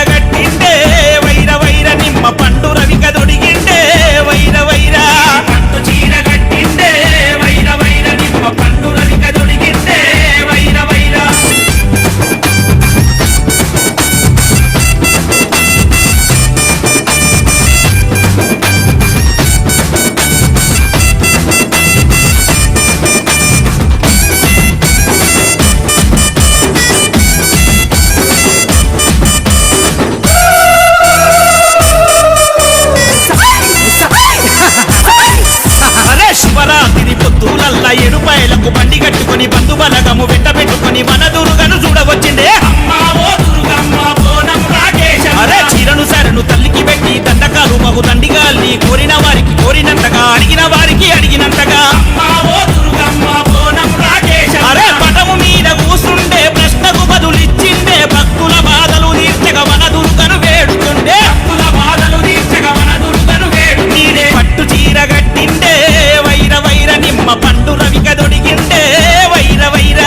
గట్టిండే వైర వైర నిమ్మ పండు రవిక దొడిగిండే వైర వైర పట్టు చీర గట్టిండే వైర వైర నిమ్మ పండు రవిక దొడిగిండే వైర వైర శివరాత్రి పొద్దులల్లా ఎరుపాయలకు బండి కట్టుకొని బంధు బలగము వెంట పెట్టుకొని మన దుర్గను చూడవచ్చిండే అరే చీరను సరను తల్లికి పెట్టి దండకాలు బహు దండిగాల్ని కోరిన వారికి కోరినంతగా అడిగిన వారికి అడిగినంతగా అరే పటము మీద కూసుండే ప్రశ్నకు బదులిచ్చిండే భక్తుల బాధలు తీర్చగా మన దుర్గను వేడుతుండే నీడే పట్టు చీర గట్టిండే వైర వైర నిమ్మ పండు రవిక దొడిగిండే వైర వైర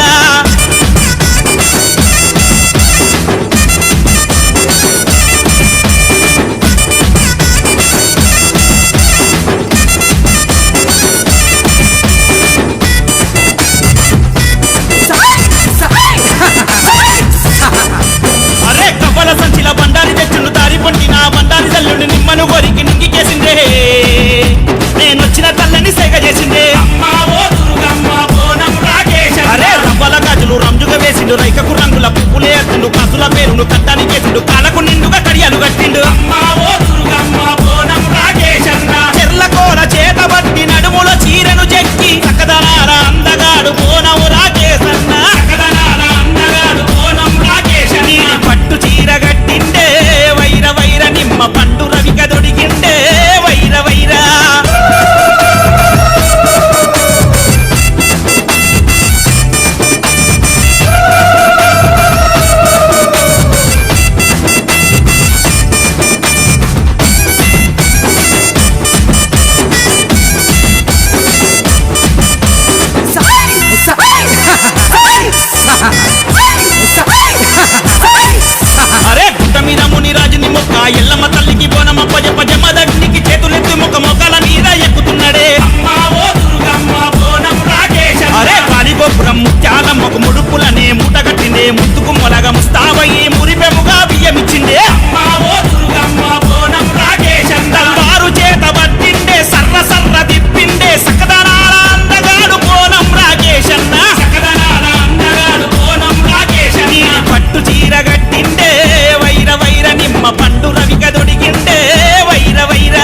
అరే కవ్వల సంచిల బండారి తెచ్చును దారి పొంటి నా బండారి తల్లుని నిమ్మను కోరికి నింగికేసిందే నేనొచ్చిన తల్లని సేగ చేసిందే అరే రవ్వల గాజులు రంజుగా వేసిండు రైకకు రంగుల పువ్వులే అత్తుండు కసుల పేరును కట్టానికి వేసిండు కాలకు నిండుగా కడియాలు కట్టిండు చెర్ల కోర చేత బట్టి నడుముల చీరను చెక్కి చక్కదనార అందగాడు బోనము రాకేశన్న పట్టు చీర గట్టిండే వైర వైర నిమ్మ పండు రవిక దొడిగిండే వైర వైర అరే గుట్ట మీద ముని రాజుని మొక్క ఎల్లమ్మ తల్లికి బోనమ్మ జమ దగ్గరికి చేతులెత్తి మొక్క మొక్కల మీద ఎక్కుతున్నాడే అరే పారిగోపురం ముత్యాలమ్మకు ముడుపులనే మూట కట్టిండే ముద్దుకు మొలగ ముస్తావయ్యి మురిపెముగా బియ్యమిచ్చిండే వారు చేత పట్టిండే సర్ర సర్ర తిప్పిండే సకదనాల అందగాడు బోనం రాకేశన్న పట్టు చీర గట్టిండే వైర వైర నిమ్మ పండు రవిక దొడిగిండే వైర వైర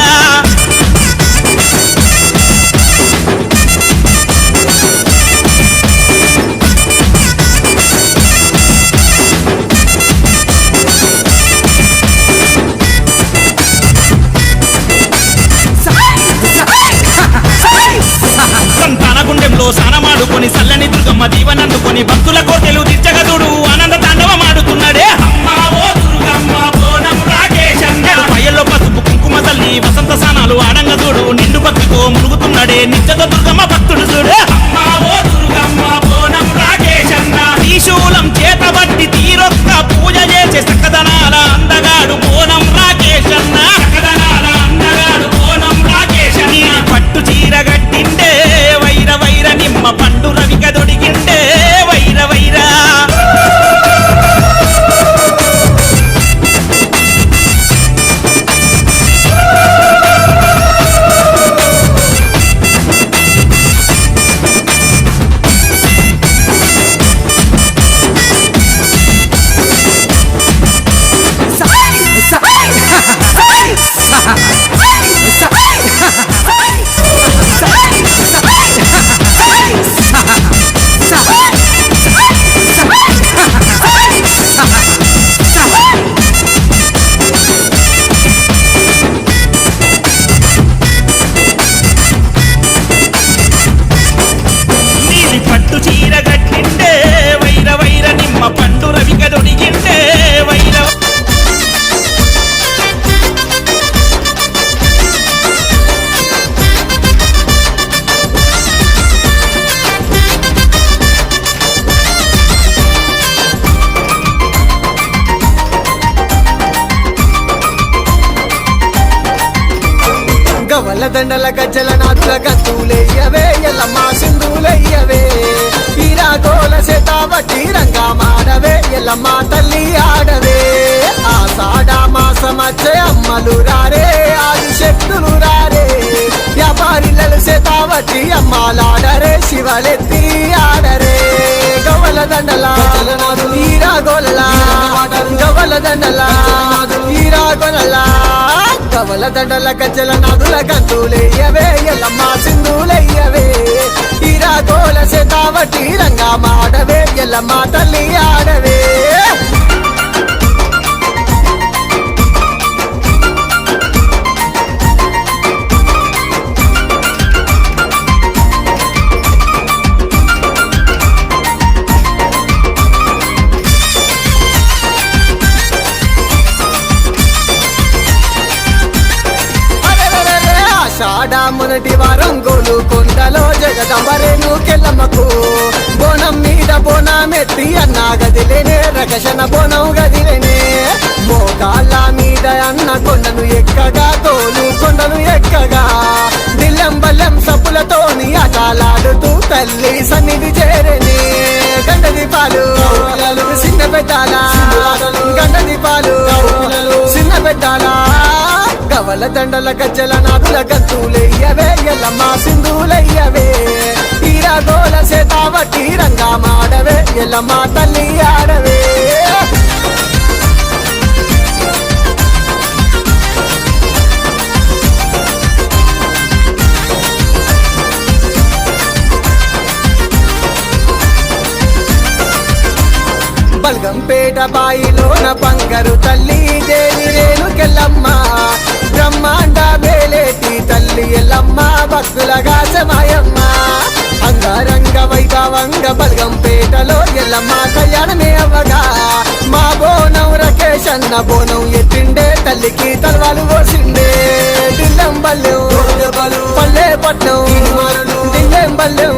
గవ్వల దండల గజ్జల నాదుల గంతులెయ్యవే ఎల్లమ్మ సింధులెయ్యవే ఈరాగోల సేతావటి రంగా మాడవే ఎల్లమ్మ తల్లి ఆడవే ఆషాఢ మాసమచ్చే అమ్మలు రారే ఆది శక్తులు రారే వ్యాపారిలలు సేతావటి అమ్మాలాడరే శివలెత్తి ఆడరే గవ్వల దండల ఈరాగోల గవ్వల దండల ఈరాగోల గవ్వల దండల గజ్జల నాదుల గంతులెయ్యవే ఎల్లమ్మ సింధులెయ్యవే ఈరాగోల సేతావటి రంగా మాడవే ఎల్లమ్మ తల్లి ఆడవే ఆషాఢ మొదటి వారం గోలుకొండలో జగదంబరేను కెల్లమ్మకు బోనం మీద బోనమెత్తి అన్న గదిలేనే రకషణ బోనం గదిలేనే మోకాళ్ళ మీద అన్న కొండను ఎక్కగా తోలు కొండను ఎక్కగా దిల్లెం బల్లెం సప్పులతోని ఆటలాడుతూ తల్లి సన్నిధి చేరని గండ దీపాలు చిన్న పెట్టాల గండ దీపాలు చిన్న పెట్టాలా గవ్వల దండల గజ్జల నాదుల గంతులెయ్యవే ఎల్లమ్మ సింధులెయ్యవే ఈరాగోల సేతావటి రంగా మాడవే ఎల్లమ్మ తల్లి ఆడవే బల్గంపేట బాయిలోన బంగారు తల్లి దేవి రేణుకెల్లమ్మ బ్రహ్మాండ వేలేటి తల్లి ఎల్లమ్మ భక్తులగా సమాయమ్మ అంగరంగ వైభవంగ బల్గంపేటలో ఎల్లమ్మ కళ్యాణమే అవ్వగా మా బోనం రకేష్ అన్న బోనం ఎత్తిండే తల్లికి తలవాలు పోసిండే దిల్లెం బల్లెం పల్లె పట్నం దిల్లెం బల్లెం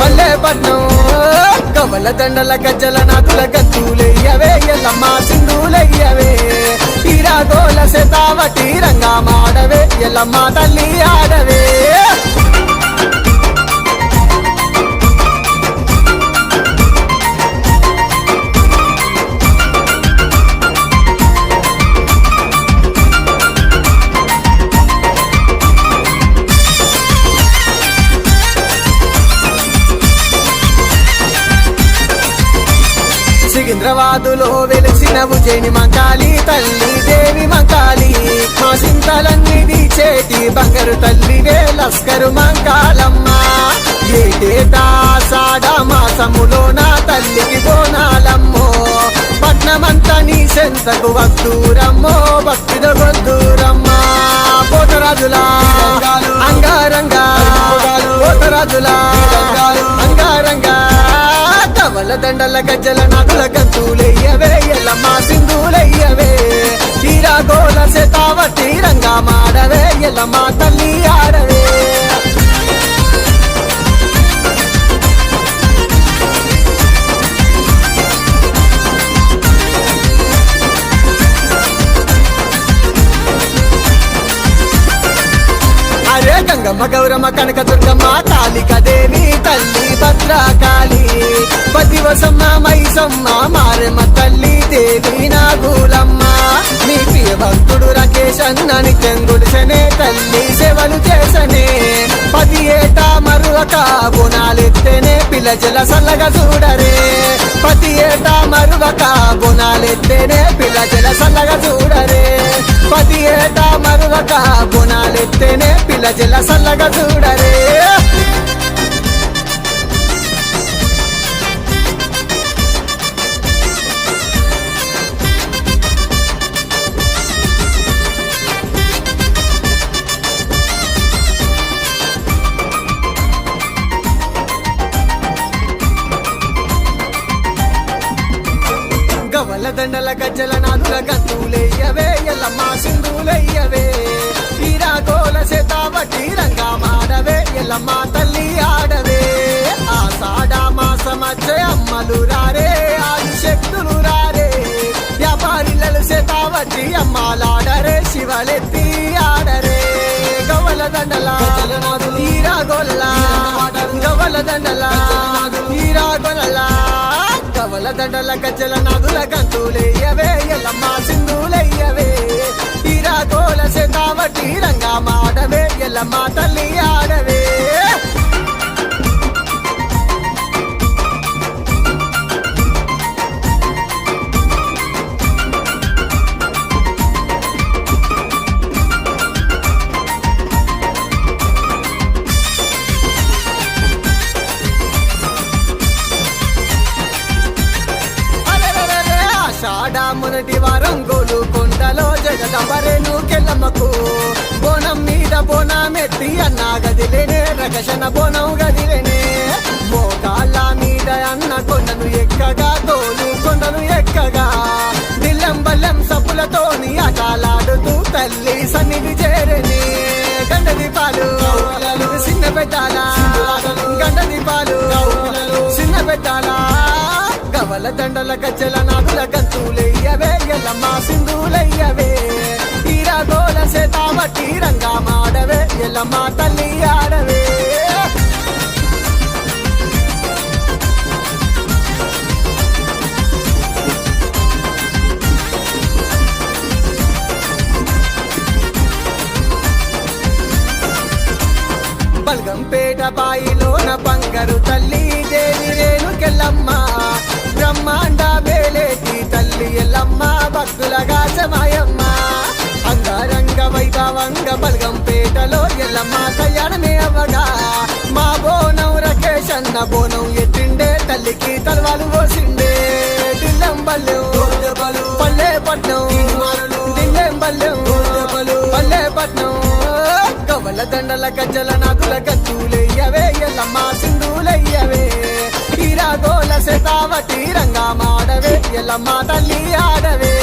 పల్లె పట్నం గవ్వల దండల గజ్జల నాదుల గంతులెయ్యవే ఎల్లమ్మ సింధులెయ్యవే ఈరాగోల సేతావటి రంగా మాడవే ఎల్లమ్మ తల్లి ఆడవే సికింద్రాబాదులో వెలిసిన ఉజ్జయిని మంకాళి తల్లి దేవి మంకాళి మా సింతలన్నీ తీచేటి బంగారు తల్లివే లస్కరు మంకాళమ్మ ఏటేటా ఆషాఢ మాసములోన తల్లికి బోనాలమ్మో పట్నమంతా నీ సెంతకు వద్దూరమ్మో భక్తితో గొద్దూరమ్మ పోతరాజుల అంగారంగా పోతరాజుల అంగారంగా గవ్వల దండల గజ్జల నాదుల గంతులెయ్యవే ఎల్లమ్మ సింధులెయ్యవే ఈరాగోల సేతావటి రంగా మాడవే ఎల్లమ్మ తల్లి ఆడవే అరే గంగమ్మ గౌరమ్మ కనక దుర్గమ్మ కాళిక దేవి తల్లి భద్రకాళి పతివసమ్మ మైసమ్మ మారెమ్మ తల్లి దేవి నాగులమ్మ మీ ప్రియ భక్తుడు రకేష్ అన్న నిత్యం గుడిసెనే తల్లి సేవలు చేసనే 10 ఏటా మరువక బోనాలెత్తేనే పిల్ల జల సల్లగా చూడరే 10 ఏటా మరువక బోనాలెత్తేనే పిల్ల జల సల్లగా చూడరే 10 ఏటా మరువక బోనాలెత్తేనే పిల్ల జల సల్లగా చూడరే గవ్వల దండల గజ్జల నాదుల గంతులెయ్యవే ఎల్లమ్మ సింధులెయ్యవే ఈరాగోల సేతావటి రంగా మాడవే ఎల్లమ్మ తల్లి ఆడవే ఆషాఢ మాసమచ్చే అమ్మలు రారే ఆది శక్తులు రారే వ్యాపారిలలు సేతావటి అమ్మాలాడరే శివలెత్తి ఆడరే గవ్వల దండల ఈరాగోల గవ్వల దండల ఈరాగోల గవ్వల దండల గజ్జల నాదుల గంతులయ్యవే ఎల్లమ్మ సింధులయ్యవే ఈరాగోల సేతావటి రంగా మాడవే ఎల్లమ్మ తల్లి ఆడవే మునటి వారం గోలు కొండలో జగదంబరేను కెల్లమ్మకు బోనం మీద బోనమెత్తి అన్న గదిలేనే రకషణ బోనం గదిలేనే మోకాళ్ళ మీద అన్న కొండను ఎక్కగా తోలు కొండను ఎక్కగా దిల్లం బల్లెం సప్పులతోని ఆటలాడుతూ తల్లి సన్నిధి చేరని గండ దీపాలు చిన్న పెట్టాలా గండ దీపాలు చిన్న పెట్టాలా గవల దండల గజ్జల నాగుల గంతులయ్యవే ఎల్లమ్మ సింధులయ్యవే ఈరాగోల సేతావటి రంగా మాడవే ఎల్లమ్మ తల్లి ఆడవే బల్గంపేట బాయిలోన బంగారు తల్లి దేవి రేణుకెల్లమ్మ బ్రహ్మాండ వేలేటి తల్లి ఎల్లమ్మ భక్తులగా సమాయమ్మ అంగరంగ వైభవంగ బల్గంపేటలో ఎల్లమ్మ కళ్యాణమే అవ్వగా మా బోనం రకేష్ అన్న బోనం ఎత్తిండే తల్లికి తలవాలు పోసిండే దిల్లం బల్లెం పల్లె పట్నం దిల్లెం బల్లెం పల్లె పట్నం గవల దండల గజ్జల నాదుల గంతులయ్యవే ఎల్లమ్మ సింధులయ్యవే ఈరాగోల సేతావటి రంగా మాడవే ఎల్లమ్మ తల్లి ఆడవే